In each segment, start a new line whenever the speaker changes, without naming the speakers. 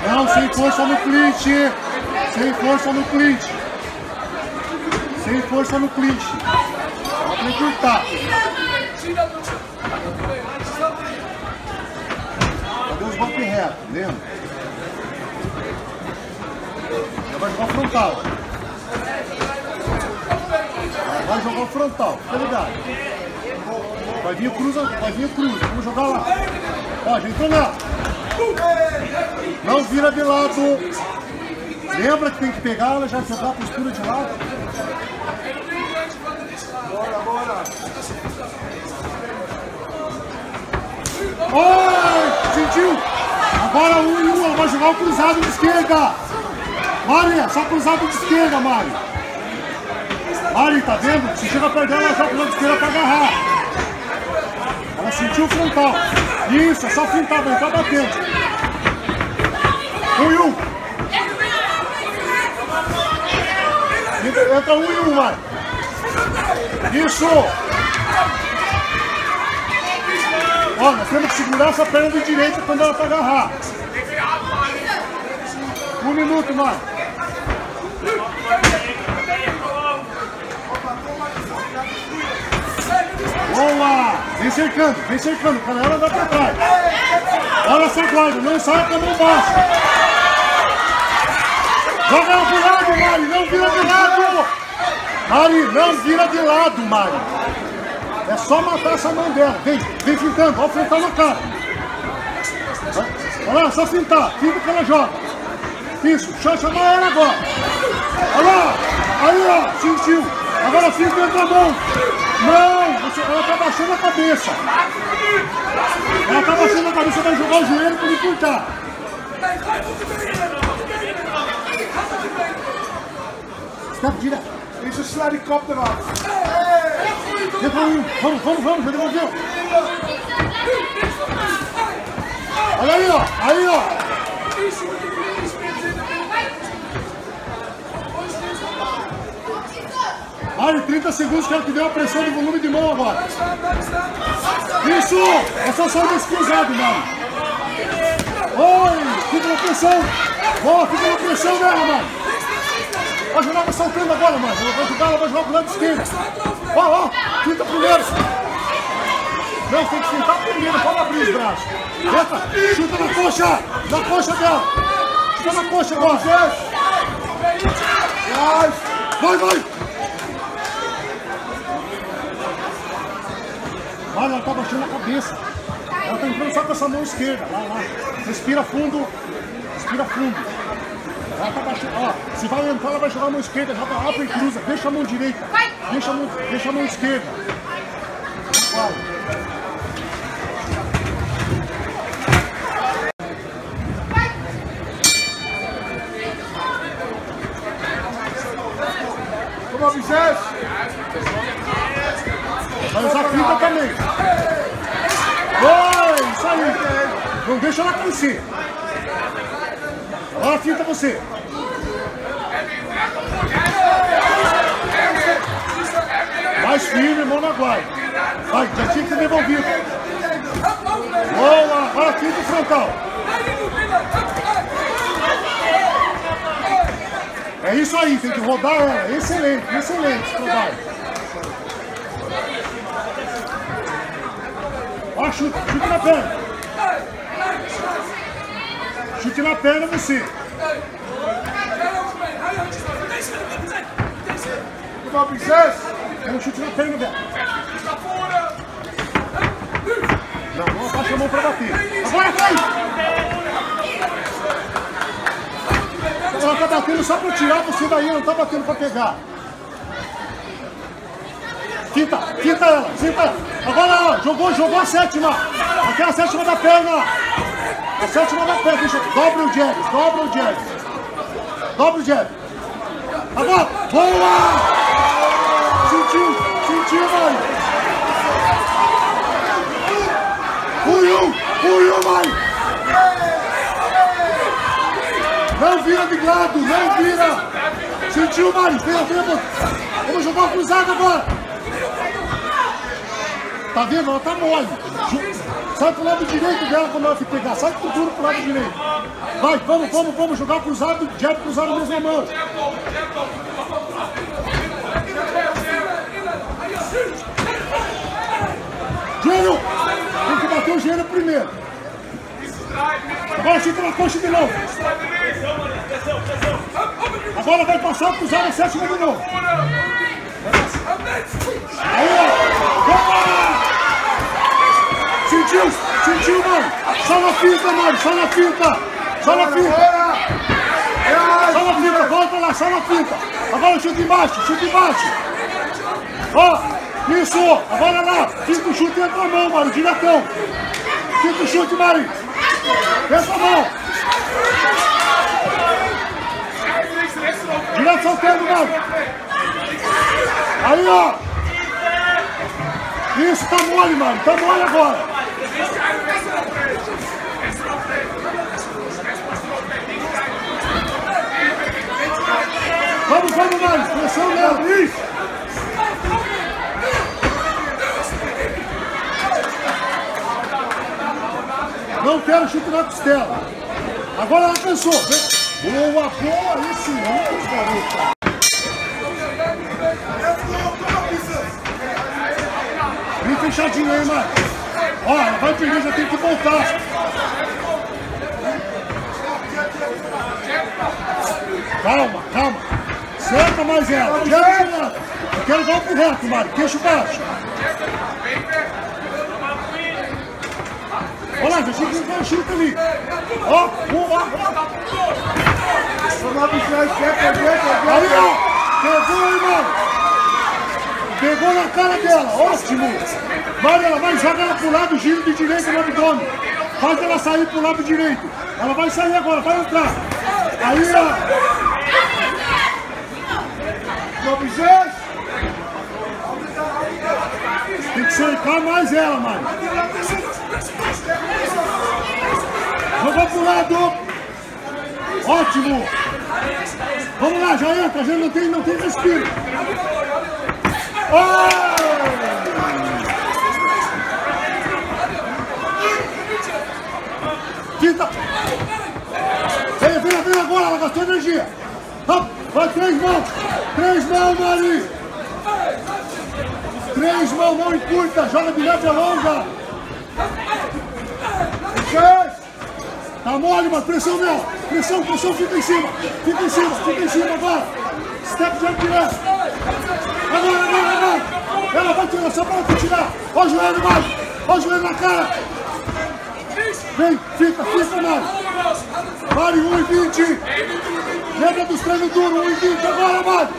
Não, sem força no clinch. Sem força no clinch. Sem força no clinch. Pode encurtar. Cadê os golpes retos, lembra? Já vai jogar o frontal. Vai jogar o frontal, fica ligado. Vai vir o cruza, vamos jogar lá. Ó, já entrou lá. Não vira de lado. Lembra que tem que pegar ela, já jogar a postura de lado. Bora. Oi, sentiu? Agora 1 e 1, ela vai jogar o cruzado de esquerda. Mari, só cruzado de esquerda, Mari. Mari, tá vendo? Se chega perto dela, ela joga o cruzado de esquerda pra agarrar. Ela sentiu o frontal. Isso, é só fintar, vai entrar batendo. 1 e 1. Entra 1 e 1, Mari. Isso. Ó, nós temos que segurar essa perna de direita quando ela tá agarrar. 1 minuto, Mari. Boa! Vem cercando, a canela vai pra trás. Olha essa guarda, não sai com a mão baixa. Joga ela pro lado, Mari, não vira de lado. Mari, não vira de lado, Mari. É só matar essa mão dela. Vem fintando, ó, frontal na cara. Olha lá, só fintar, finta que ela joga. Isso, chama ela agora. Olha lá, aí ó, sentiu. Agora finta dentro da mão. Não, ela tá baixando a cabeça. Ela tá baixando a cabeça, vai jogar o joelho pra ele encurtar. Step direto.
Isso, esse helicóptero.
Vamos, já devolveu. Olha aí, ó. Mari, 30 segundos, quero que dê uma pressão de volume de mão agora. Isso! É só sair desse cruzado, Mari. Oi! Fica na pressão. Boa, fica na pressão dela, Mari. Vai jogar, vai saltando agora, Mari. Ela vai jogar pro lado esquerdo. Ó, finta primeiro. Não, tem que fintar primeiro, pode abrir os braços. Eita, chuta na coxa dela. Chuta na coxa agora. Vai. Olha, ela tá baixando a cabeça. Ela tá entrando só com essa mão esquerda. Lá. Respira fundo. Ela tá baixando. Ó, se vai entrar, ela vai jogar a mão esquerda. Já tá abre e cruza. Deixa a mão direita. Deixa a mão esquerda. Vai.
Vamos, Vicente.
Vai usar a finta também. Oi, isso aí. Não deixa ela crescer. Agora finta você. Mais firme, mão na guarda. Vai, já tinha que ter devolvido. Boa, agora finta o frontal. É isso aí, tem que rodar ela. Excelente esse trabalho. Ó, chute na perna. Chute na perna você.
Vamos, Vicente.
É um chute na perna dela. Não abaixa a mão pra bater. Agora cai! Ela tá batendo só pra tirar você daí, não tá batendo pra pegar. Finta ela. Agora, ó, jogou a sétima. Aqui é a sétima da perna. A sétima da perna. Deixa, dobra o jab. Agora, boa! Sentiu, mãe. Puiu, mãe. Não vira de lado, não vira. Sentiu, Mari. Vem. Vamos jogar o cruzado agora. Tá vendo? Ela tá mole. Sai pro lado direito dela quando ela se pegar. Sai pro duro pro lado direito. Vai, vamos jogar cruzado, jab cruzado na mesma mão. Gênio! Tem que bater o gênio primeiro. Agora fica na coxa de novo. Agora vai passar o cruzado na sétima de novo. Aí, ó. Sentiu, mano. Só na finta, mano. Só na finta. Só na finta. Volta lá, só na finta. Agora chute embaixo, Ó, isso. Agora lá. Finta o chute entra a mão, mano. Diretão. Finta o chute, Mari. Entra a mão. Direto soltando, mano. Aí, ó. Isso, tá mole, mano. Tá mole agora. Vamos, mano. Pressão nela. Isso. Não quero chute na costela. Agora ela cansou. Boa, excelente, garota. Bem fechadinho aí, mano. Ó, ela vai perder, já tem que voltar. Calma. Cerca mais ela. Eu quero golpe reto, mano. Queixo baixo. Olha lá, já tinha que dar um chute ali. Ó. Aí, ó. Pegou aí, mano. Pegou na cara dela. Ótimo. Vai, joga ela pro lado, giro de direito no abdômen. Faz ela sair pro lado direito. Ela vai sair agora, vai entrar. Aí, ó. Tem que cercar mais ela, mano. Jogou pro lado. Ótimo. Vamos lá, já entra, já não tem respiro. Oh! Quinta. Vem agora, ela gastou energia. Vai, 3 mãos, Mari. 3 mãos, mão encurta, joga de média longa. Tá mole, mano, pressão nela. Pressão, fica em cima agora. Step jump direto. Agora. Ela vai tirar, só para ela tirar. Ó o joelho, mano. Ó o joelho na cara. Vem, fica, mano. Mari, 1,20. Lembra dos treinos duros, 1,20 agora, mano.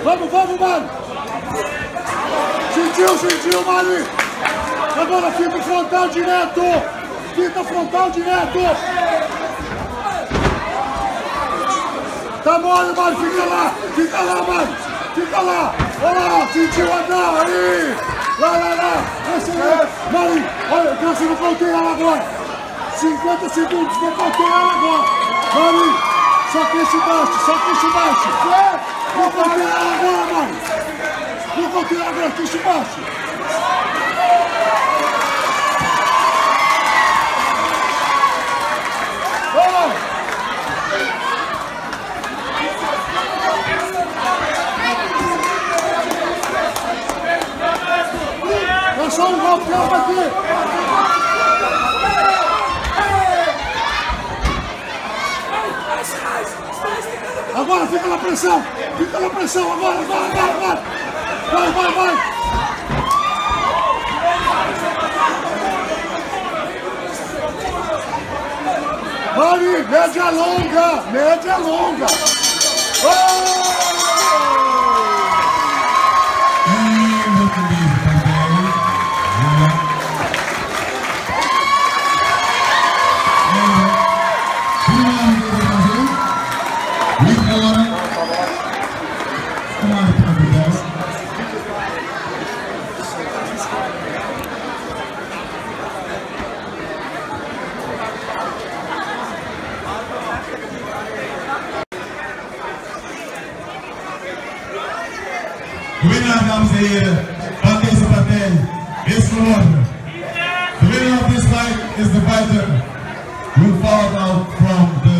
Vamos, mano. Sentiu, Mari. Agora fica frontal direto. Tá mole, mano. Fica lá, mano. Olha lá, sentiu andar aí. Lá. Excelente. Mari, olha, você não contei ela agora. 50 segundos, não contei ela agora. Mari, só queixo baixo. Não contei ela agora, mano. Não contei ela agora, queixo baixo. É só um golpe que ela vai ter. Agora fica na pressão, agora. Vai. Mari, média longa. Oh!
dames en heren, van deze partij is geworden. The winner of this fight is the fighter who fought out from the